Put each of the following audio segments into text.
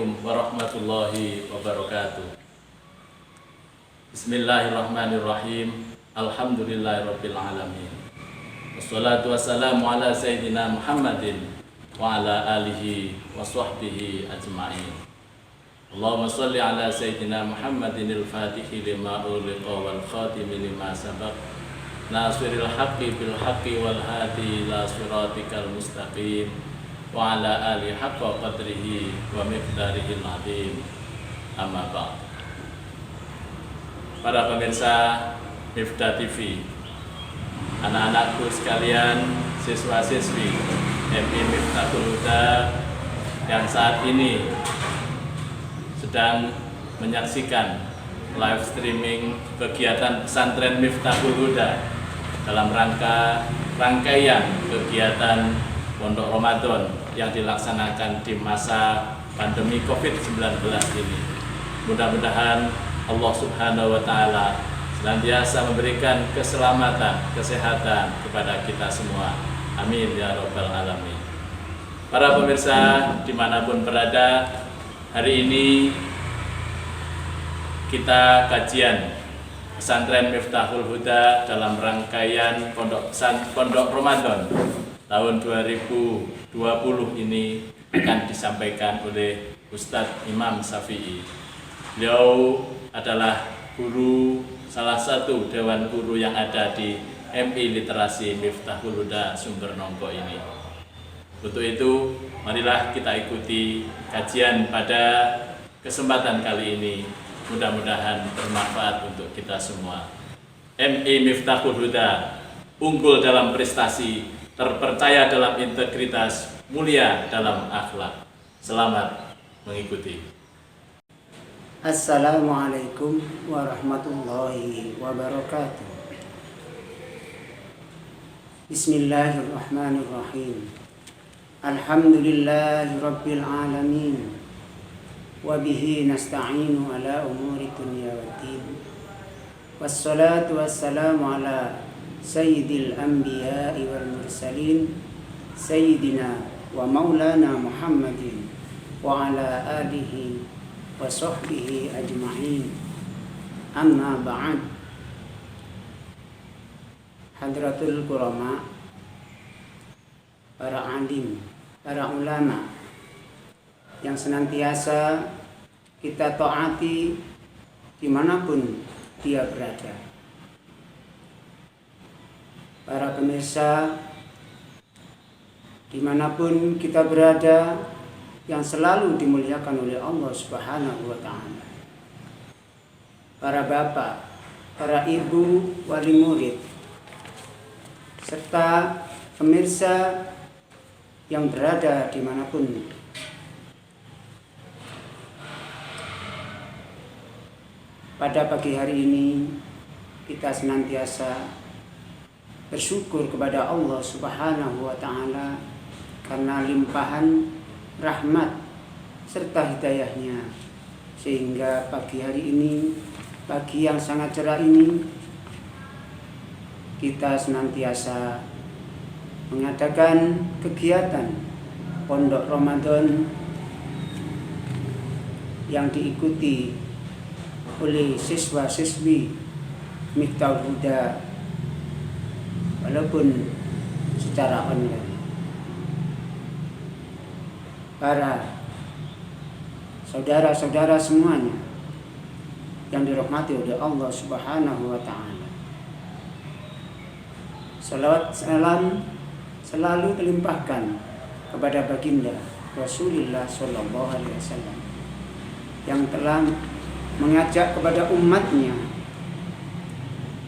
Assalamualaikum warahmatullahi wabarakatuh. Bismillahirrahmanirrahim. Alhamdulillahirabbil alamin. Wassalatu wassalamu ala sayyidina Muhammadin wa ala alihi wa sahbihi ajma'in. Allahumma shalli ala sayyidina Muhammadin al-fatihi lima ughliqa wal khatimi lima sabaq nasiril haqqi bil haqqi wal hadi ila siratikal mustaqim wa ala alihi haqqa qadrihi wa miqdarihil azim. Amma ba'd. Para pemirsa Miftah TV, anak-anakku sekalian, siswa-siswi MI Miftahul Huda yang saat ini sedang menyaksikan live streaming kegiatan pesantren Miftahul Huda dalam rangkaian kegiatan Pondok Ramadan yang dilaksanakan di masa pandemi COVID-19 ini. Mudah-mudahan Allah Subhanahu wa Ta'ala senantiasa memberikan keselamatan, kesehatan kepada kita semua. Amin ya Rabbal Alamin. Para pemirsa dimanapun berada, hari ini kita kajian pesantren Miftahul Huda dalam rangkaian Pondok Ramadan tahun 2020 ini akan disampaikan oleh Ustadz Imam Syafi'i. Beliau adalah guru, salah satu dewan guru yang ada di MI Literasi Miftahul Huda Sumber Nongko ini. Untuk itu, marilah kita ikuti kajian pada kesempatan kali ini. Mudah-mudahan bermanfaat untuk kita semua. MI Miftahul Huda unggul dalam prestasi, terpercaya dalam integritas, mulia dalam akhlak. Selamat mengikuti. Assalamualaikum warahmatullahi wabarakatuh. Bismillahirrahmanirrahim. Alhamdulillahi rabbil alamin. Wa bihi nasta'inu ala umuri dunya waddin. Wassalatu wassalamu ala sayyidil anbiya'i wal mursalin, sayyidina wa maulana Muhammadin wa ala alihi wa sahbihi ajma'in. Amma ba'd. Hadratul Qurama, para alim, para ulama yang senantiasa kita taati dimanapun dia berada. Para pemirsa dimanapun kita berada, yang selalu dimuliakan oleh Allah Subhanahu wa Ta'ala. Para bapak, para ibu, wali murid, serta pemirsa yang berada dimanapun. Pada pagi hari ini kita senantiasa bersyukur kepada Allah Subhanahu wa Ta'ala karena limpahan rahmat serta hidayahnya, sehingga pagi hari ini, pagi yang sangat cerah ini, kita senantiasa mengadakan kegiatan Pondok Ramadan yang diikuti oleh siswa-siswi Miftahul Huda walaupun secara online. Para saudara-saudara semuanya yang dirahmati oleh Allah Subhanahu wa Ta'ala, salawat salam selalu dilimpahkan kepada baginda Rasulullah Sallallahu Alaihi Wasallam yang telah mengajak kepada umatnya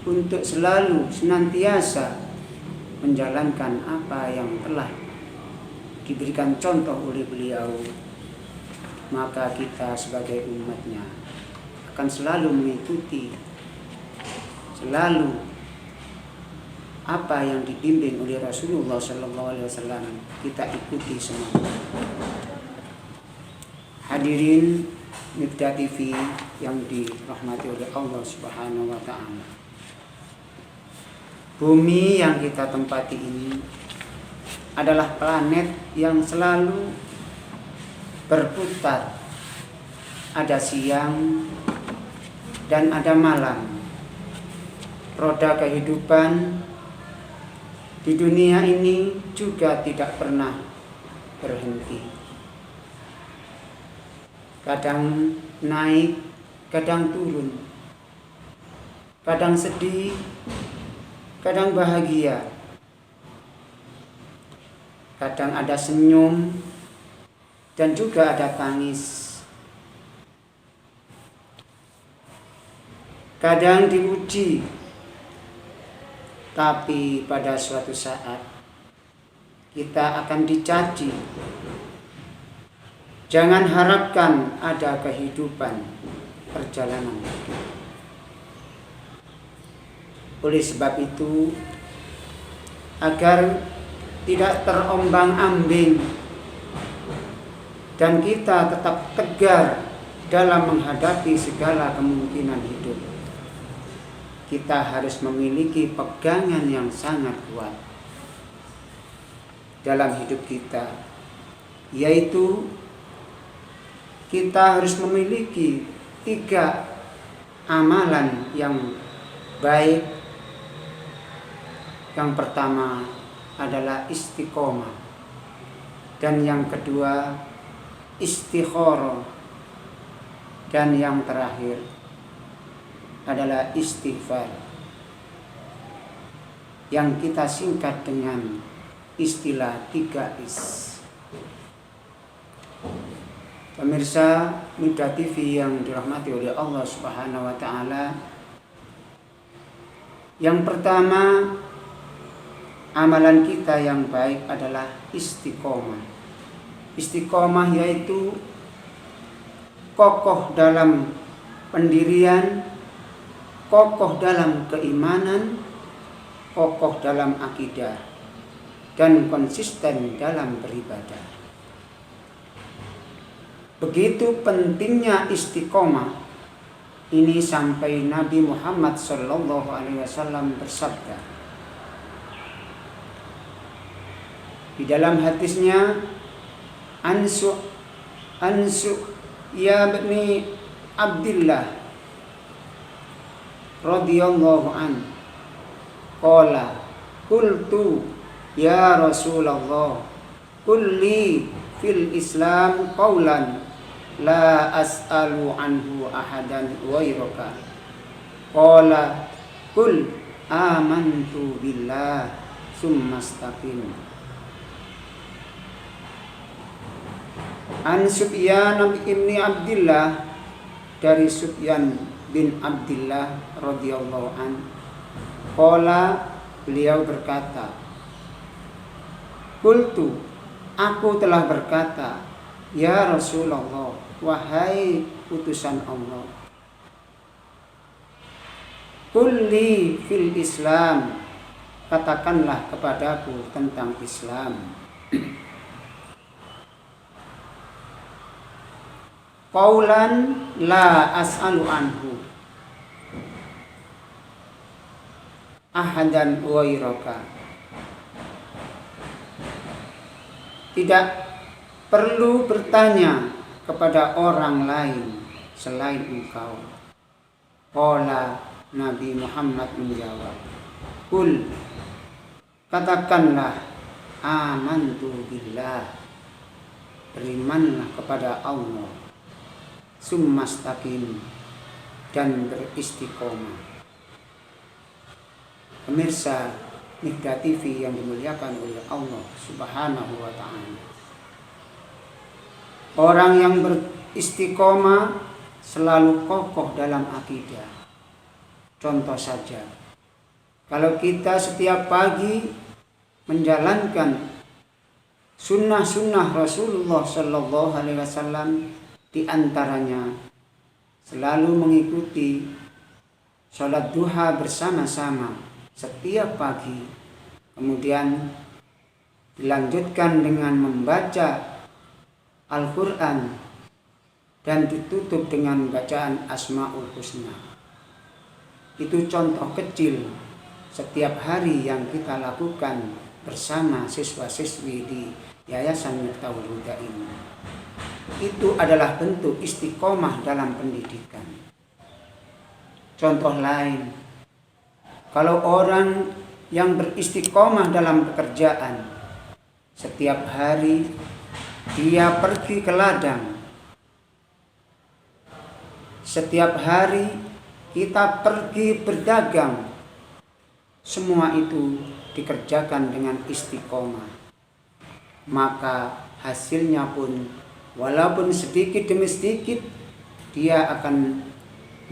untuk selalu senantiasa menjalankan apa yang telah diberikan contoh oleh beliau. Maka kita sebagai umatnya akan selalu mengikuti, selalu apa yang dibimbing oleh Rasulullah Sallallahu Alaihi Wasallam kita ikuti semua. Hadirin Miftah TV yang dirahmati oleh Allah Subhanahu wa Ta'ala. Bumi yang kita tempati ini adalah planet yang selalu berputar ada siang dan ada malam. Roda kehidupan di dunia ini juga tidak pernah berhenti. Kadang naik, kadang turun. Kadang sedih, kadang bahagia. Kadang ada senyum dan juga ada tangis. Kadang diuji, tapi pada suatu saat kita akan dicaci. Jangan harapkan ada kehidupan perjalanan. Oleh sebab itu, agar tidak terombang-ambing dan kita tetap tegar dalam menghadapi segala kemungkinan hidup, kita harus memiliki pegangan yang sangat kuat dalam hidup kita, yaitu kita harus memiliki 3 amalan yang baik. Yang pertama adalah istiqomah, dan yang kedua istikharah, dan yang terakhir adalah istighfar, yang kita singkat dengan istilah 3is. Pemirsa Nida TV yang dirahmati oleh Allah Subhanahu wa taala, yang pertama, amalan kita yang baik adalah istiqomah. Istiqomah yaitu kokoh dalam pendirian, kokoh dalam keimanan, kokoh dalam akidah, dan konsisten dalam beribadah. Begitu pentingnya istiqomah ini sampai Nabi Muhammad SAW bersabda di dalam hadisnya, Ansu ya bani Abdillah radhiyallahu an, qala qultu ya Rasulullah kulli fil Islam qawlan la as'alu anhu ahadan ghairaka, qala qul amantu billah summa istaqim. An Sufyan bin Abdillah, dari Sufyan bin Abdillah radhiyallahu an, qala, beliau berkata, qultu, aku telah berkata, ya Rasulullah, wahai utusan Allah, kulli fil Islam, katakanlah kepadaku tentang Islam. Qaulan la as'alu anhu ahadan ghairaka, tidak perlu bertanya kepada orang lain selain engkau. Qala, Nabi Muhammad menjawab, kul, katakanlah, amantu billah, berimanlah kepada Allah, summa istaqim, dan beristiqomah. Pemirsa Nida TV yang dimuliakan oleh Allah Subhanahu wa ta'ala, orang yang beristiqomah selalu kokoh dalam akidah. Contoh saja, kalau kita setiap pagi menjalankan sunnah-sunnah Rasulullah Sallallahu Alaihi Wasallam, di antaranya selalu mengikuti sholat duha bersama-sama setiap pagi, kemudian dilanjutkan dengan membaca Al-Quran dan ditutup dengan bacaan Asmaul Husna. Itu contoh kecil setiap hari yang kita lakukan bersama siswa-siswi di Yayasan Miftahul Huda ini. itu adalah bentuk istiqomah dalam pendidikan. Contoh lain, kalau orang yang beristiqomah dalam pekerjaan, setiap hari dia pergi ke ladang, setiap hari kita pergi berdagang, semua itu dikerjakan dengan istiqomah, maka hasilnya pun walaupun sedikit demi sedikit dia akan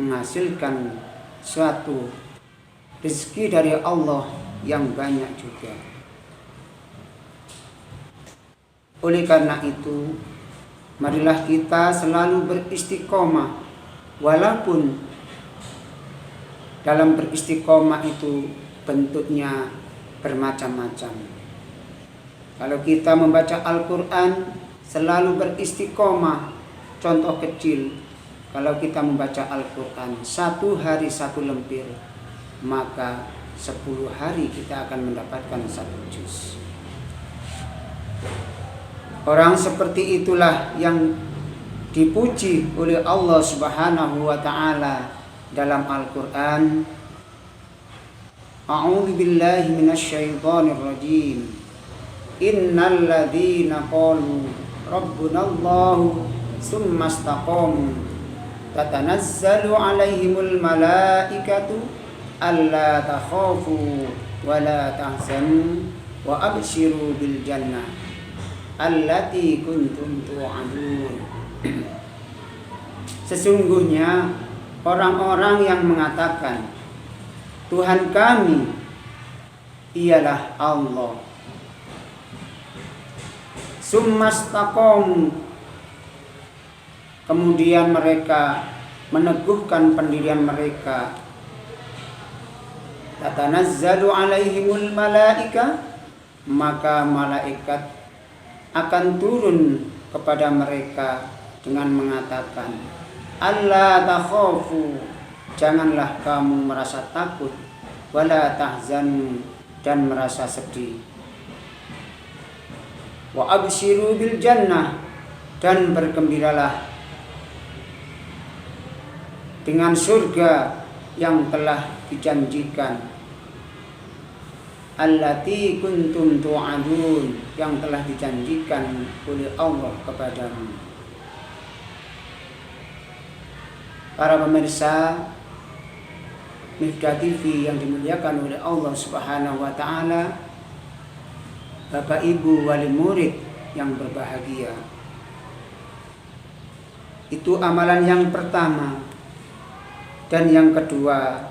menghasilkan suatu rezeki dari Allah yang banyak juga. Oleh karena itu, marilah kita selalu beristiqomah, walaupun dalam beristiqomah itu bentuknya bermacam-macam. Kalau kita membaca Al-Quran, selalu beristiqomah. Contoh kecil, kalau kita membaca Al-Quran 1 hari 1 lembar, maka 10 hari kita akan mendapatkan 1 juz. Orang seperti itulah yang dipuji oleh Allah Subhanahu wa ta'ala dalam Al-Quran. A'udzu billahi minasyaitonir rajim. Innal ladzina qalu rabbunallahu tsumma istaqamu tatanazzalu 'alaihimul malaikatu alla takhafu wa la tahzanu wa abshiru bil jannah allati kuntum tu'adun. Sesungguhnya orang-orang yang mengatakan Tuhan kami ialah Allah, summastaqamu, kemudian mereka meneguhkan pendirian mereka, tatanazzalu alaihimul malaika, maka malaikat akan turun kepada mereka dengan mengatakan, alla takhafu, janganlah kamu merasa takut, wala tahzanu, dan merasa sedih, wa abshiru bil jannah, dan bergembiralah dengan surga yang telah dijanjikan, allati kuntum tu'adun, yang telah dijanjikan oleh Allah kepadamu. Para pemirsa Mifdah TV yang dimuliakan oleh Allah Subhanahu wa ta'ala, Bapak Ibu wali murid yang berbahagia, itu amalan yang pertama. Dan yang kedua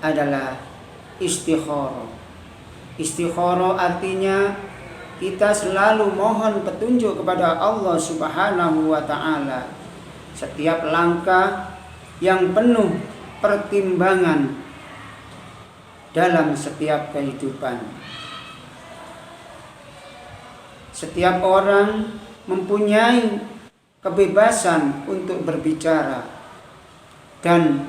adalah istikharah. Istikharah artinya kita selalu mohon petunjuk kepada Allah Subhanahu wa ta'ala. Setiap langkah yang penuh pertimbangan dalam setiap kehidupan. Setiap orang mempunyai kebebasan untuk berbicara dan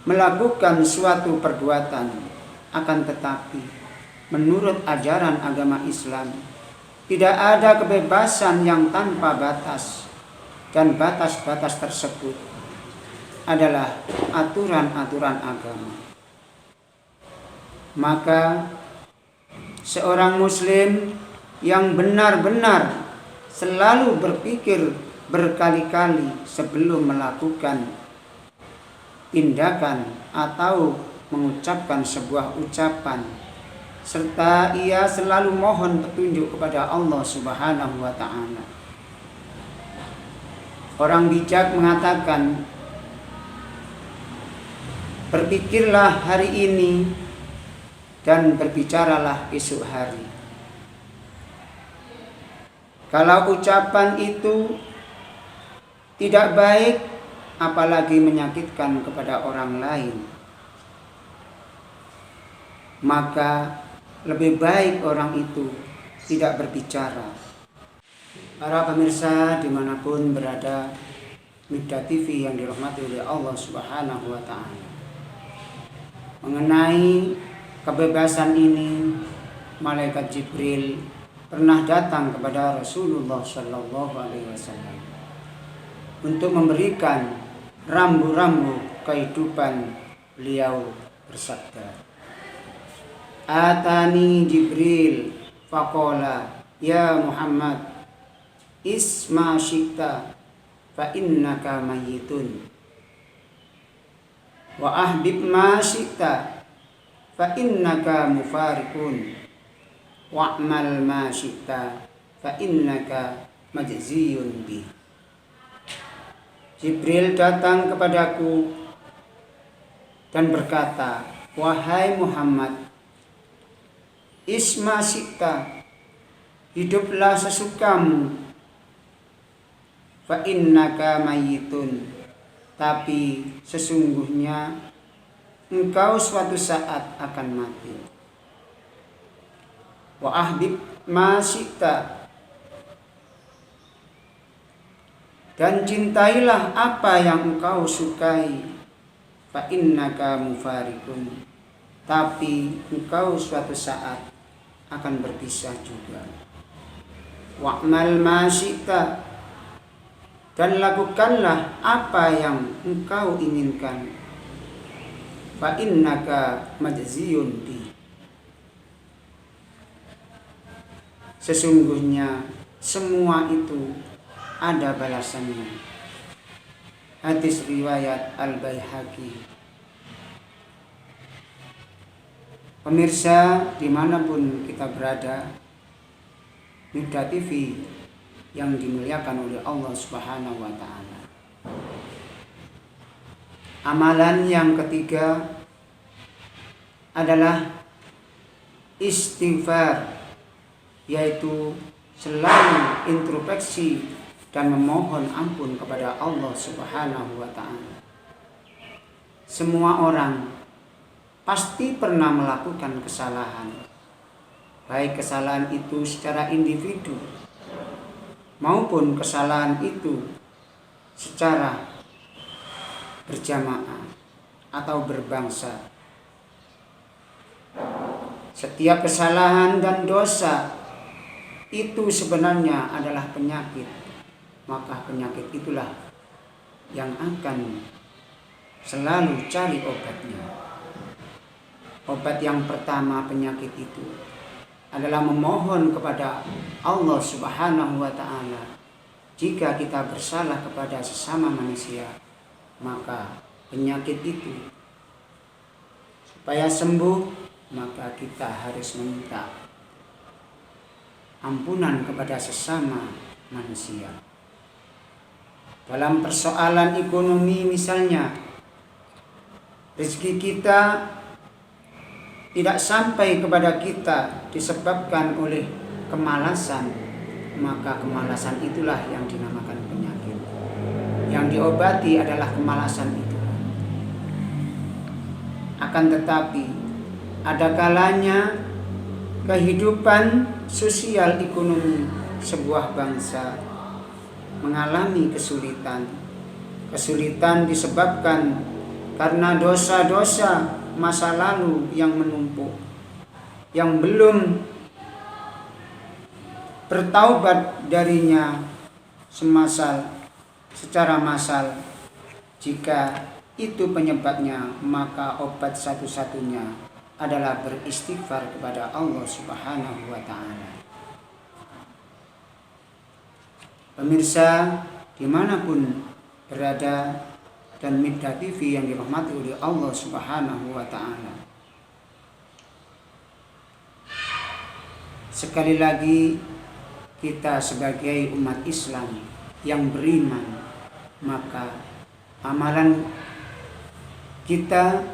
melakukan suatu perbuatan. Akan tetapi menurut ajaran agama Islam tidak ada kebebasan yang tanpa batas, dan batas-batas tersebut adalah aturan-aturan agama. Maka seorang muslim yang benar-benar selalu berpikir berkali-kali sebelum melakukan tindakan atau mengucapkan sebuah ucapan, serta ia selalu mohon petunjuk kepada Allah Subhanahu wa ta'ala. Orang bijak mengatakan, berpikirlah hari ini dan berbicaralah esok hari. Kalau ucapan itu tidak baik, apalagi menyakitkan kepada orang lain, maka lebih baik orang itu tidak berbicara. Para pemirsa dimanapun berada, Mifdah TV yang dirahmati oleh Allah Subhanahu wa ta'ala, mengenai kebebasan ini, Malaikat Jibril pernah datang kepada Rasulullah Shallallahu Alaihi Wasallam untuk memberikan rambu-rambu kehidupan. Beliau bersabda, Atani Jibril faqala ya Muhammad isma syi'ta fa innaka mayyitun wa ahbib ma syi'ta fa innaka mufariqun wa'mal ma syi'ta fa innaka majziyun bi. Jibril datang kepadaku dan berkata, wahai Muhammad, isma syi'ta, hiduplah sesukamu, fa innaka mayyitun, tapi sesungguhnya engkau suatu saat akan mati. Wa ahbib ma syi'ta, dan cintailah apa yang engkau sukai, fa innaka mufariqun, tapi engkau suatu saat akan berpisah juga. Wa'mal ma syi'ta, dan lakukanlah apa yang engkau inginkan, fa innaka majziyun bi, sesungguhnya semua itu ada balasannya. Hadis riwayat Al-Baihaqi. Pemirsa dimanapun kita berada, Mibda TV yang dimuliakan oleh Allah Subhanahu wa Ta'ala, amalan yang ketiga adalah istighfar, yaitu selalu introspeksi dan memohon ampun kepada Allah Subhanahu wa Ta'ala. Semua orang pasti pernah melakukan kesalahan, baik kesalahan itu secara individu maupun kesalahan itu secara berjamaah atau berbangsa. Setiap kesalahan dan dosa itu sebenarnya adalah penyakit, maka penyakit itulah yang akan selalu cari obatnya. Obat yang pertama penyakit itu adalah memohon kepada Allah Subhanahu wa Ta'ala. Jika kita bersalah kepada sesama manusia, maka penyakit itu supaya sembuh, maka kita harus meminta ampunan kepada sesama manusia. Dalam persoalan ekonomi misalnya, rezeki kita tidak sampai kepada kita disebabkan oleh kemalasan, maka kemalasan itulah yang dinamakan penyakit. Yang diobati adalah kemalasan itu. Akan tetapi ada kalanya kehidupan sosial ekonomi sebuah bangsa mengalami kesulitan. Kesulitan disebabkan karena dosa-dosa masa lalu yang menumpuk, yang belum bertaubat darinya secara massal. Jika itu penyebabnya, maka obat satu-satunya adalah beristighfar kepada Allah Subhanahu wa Ta'ala. Pemirsa dimanapun berada dan Mibda TV yang dirahmati oleh Allah Subhanahu wa Ta'ala, sekali lagi kita sebagai umat Islam yang beriman, maka amalan kita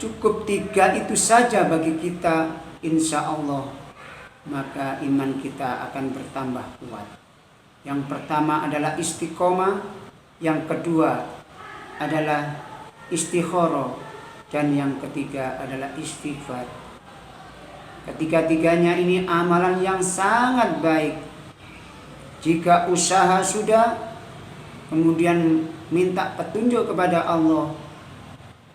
cukup 3 itu saja bagi kita, insya Allah maka iman kita akan bertambah kuat. Yang pertama adalah istiqomah, yang kedua adalah istikharah, dan yang ketiga adalah istighfar. Ketiga-tiganya ini amalan yang sangat baik. Jika usaha sudah, kemudian minta petunjuk kepada Allah.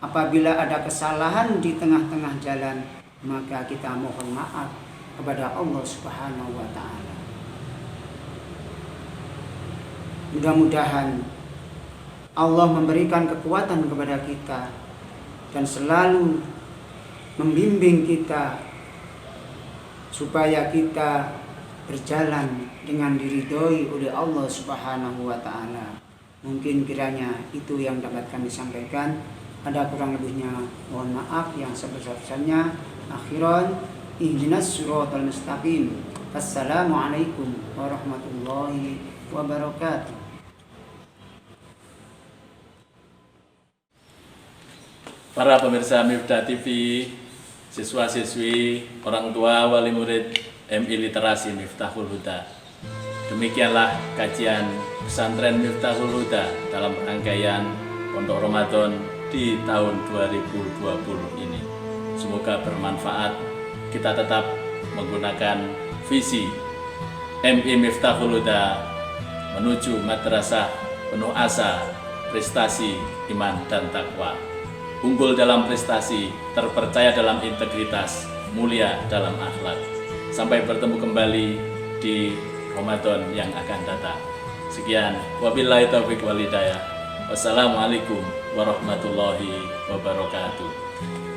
Apabila ada kesalahan di tengah-tengah jalan, maka kita mohon maaf kepada Allah Subhanahu wa Ta'ala. Mudah-mudahan Allah memberikan kekuatan kepada kita dan selalu membimbing kita supaya kita berjalan dengan diridhoi oleh Allah Subhanahu wa Ta'ala. Mungkin kiranya itu yang dapat kami sampaikan. Ada kurang lebihnya mohon maaf yang sebesar-besarnya. Akhiran, ihdinas siratal mustaqim. Assalamualaikum warahmatullahi wabarakatuh. Para pemirsa Miftah TV, siswa-siswi, orang tua, wali murid MI Literasi Miftahul Huda. Demikianlah kajian pesantren Miftahul Huda dalam rangkaian Pondok Ramadan di tahun 2020 ini. Semoga bermanfaat. Kita tetap menggunakan visi MI Miftahul Huda menuju madrasah penuh asa, prestasi, iman, dan takwa. Unggul dalam prestasi, terpercaya dalam integritas, mulia dalam akhlak. Sampai bertemu kembali di Ramadan yang akan datang. Sekian, wabillahi taufiq wal hidayah. Wassalamualaikum warahmatullahi wabarakatuh.